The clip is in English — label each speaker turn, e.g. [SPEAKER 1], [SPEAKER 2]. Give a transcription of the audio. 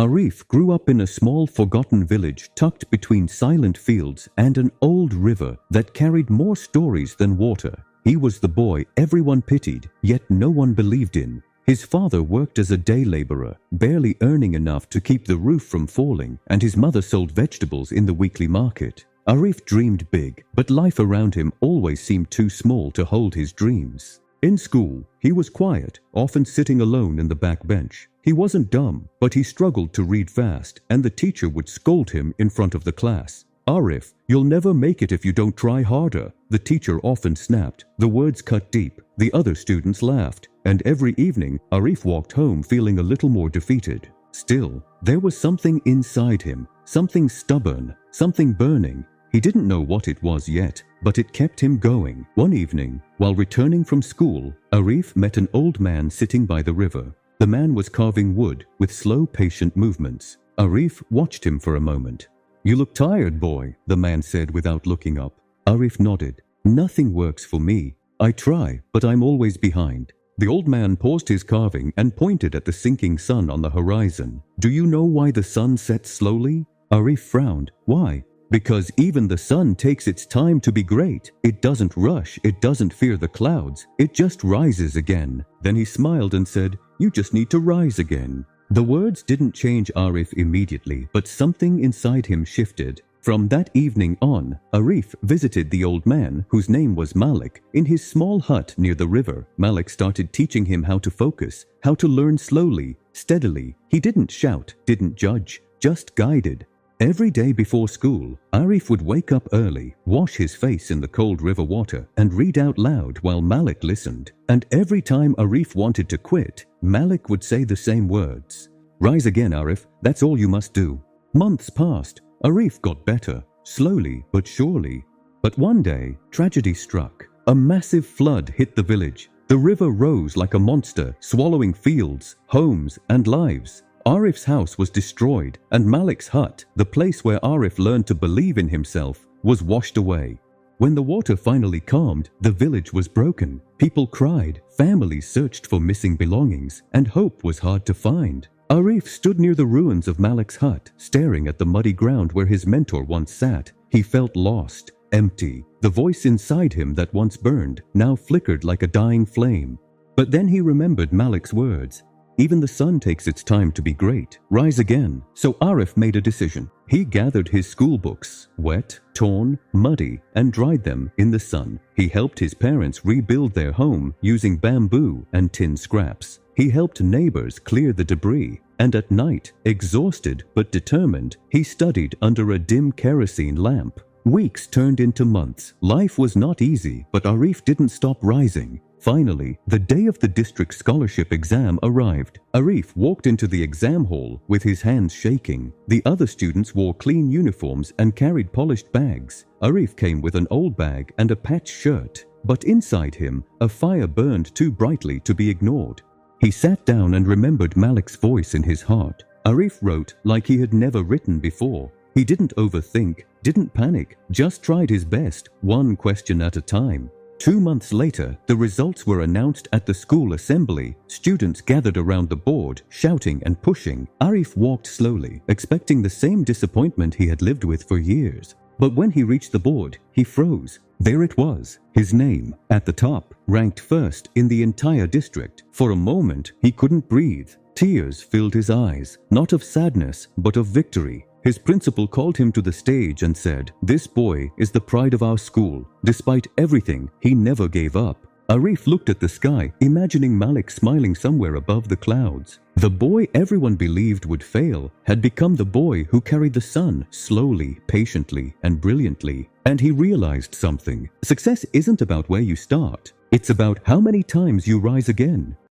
[SPEAKER 1] Arif grew up in a small forgotten village tucked between silent fields and an old river that carried more stories than water. He was the boy everyone pitied, yet no one believed in. His father worked as a day laborer, barely earning enough to keep the roof from falling, and his mother sold vegetables in the weekly market. Arif dreamed big, but life around him always seemed too small to hold his dreams. In school, he was quiet, often sitting alone in the back bench. He wasn't dumb, but he struggled to read fast, and the teacher would scold him in front of the class. "Arif, you'll never make it if you don't try harder," the teacher often snapped. The words cut deep. The other students laughed, and every evening, Arif walked home feeling a little more defeated. Still, there was something inside him, something stubborn, something burning. He didn't know what it was yet, but it kept him going. One evening, while returning from school, Arif met an old man sitting by the river. The man was carving wood with slow, patient movements. Arif watched him for a moment. "You look tired, boy," the man said without looking up. Arif nodded. "Nothing works for me. I try, but I'm always behind." The old man paused his carving and pointed at the sinking sun on the horizon. "Do you know why the sun sets slowly?" Arif frowned. "Why?" "Because even the sun takes its time to be great. It doesn't rush, it doesn't fear the clouds, it just rises again." Then he smiled and said, "You just need to rise again." The words didn't change Arif immediately, but something inside him shifted. From that evening on, Arif visited the old man, whose name was Malik, in his small hut near the river. Malik started teaching him how to focus, how to learn slowly, steadily. He didn't shout, didn't judge, just guided. Every day before school, Arif would wake up early, wash his face in the cold river water, and read out loud while Malik listened. And every time Arif wanted to quit, Malik would say the same words. "Rise again, Arif, that's all you must do." Months passed. Arif got better, slowly but surely. But one day, tragedy struck. A massive flood hit the village. The river rose like a monster, swallowing fields, homes, and lives. Arif's house was destroyed, and Malik's hut, the place where Arif learned to believe in himself, was washed away. When the water finally calmed, the village was broken. People cried, families searched for missing belongings, and hope was hard to find. Arif stood near the ruins of Malik's hut, staring at the muddy ground where his mentor once sat. He felt lost, empty. The voice inside him that once burned now flickered like a dying flame. But then he remembered Malik's words. Even the sun takes its time to be great. Rise again. So Arif made a decision. He gathered his school books, wet, torn, muddy, and dried them in the sun. He helped his parents rebuild their home using bamboo and tin scraps. He helped neighbors clear the debris. And at night, exhausted but determined, he studied under a dim kerosene lamp. Weeks turned into months. Life was not easy, but Arif didn't stop rising. Finally, the day of the district scholarship exam arrived. Arif walked into the exam hall with his hands shaking. The other students wore clean uniforms and carried polished bags. Arif came with an old bag and a patched shirt. But inside him, a fire burned too brightly to be ignored. He sat down and remembered Malik's voice in his heart. Arif wrote like he had never written before. He didn't overthink, didn't panic, just tried his best, one question at a time. 2 months later, the results were announced at the school assembly. Students gathered around the board, shouting and pushing. Arif walked slowly, expecting the same disappointment he had lived with for years. But when he reached the board, he froze. There it was, his name, at the top, ranked first in the entire district. For a moment, he couldn't breathe. Tears filled his eyes, not of sadness, but of victory. His principal called him to the stage and said, "This boy is the pride of our school. Despite everything, he never gave up." Arif looked at the sky, imagining Malik smiling somewhere above the clouds. The boy everyone believed would fail had become the boy who carried the sun slowly, patiently, and brilliantly. And he realized something. Success isn't about where you start. It's about how many times you rise again.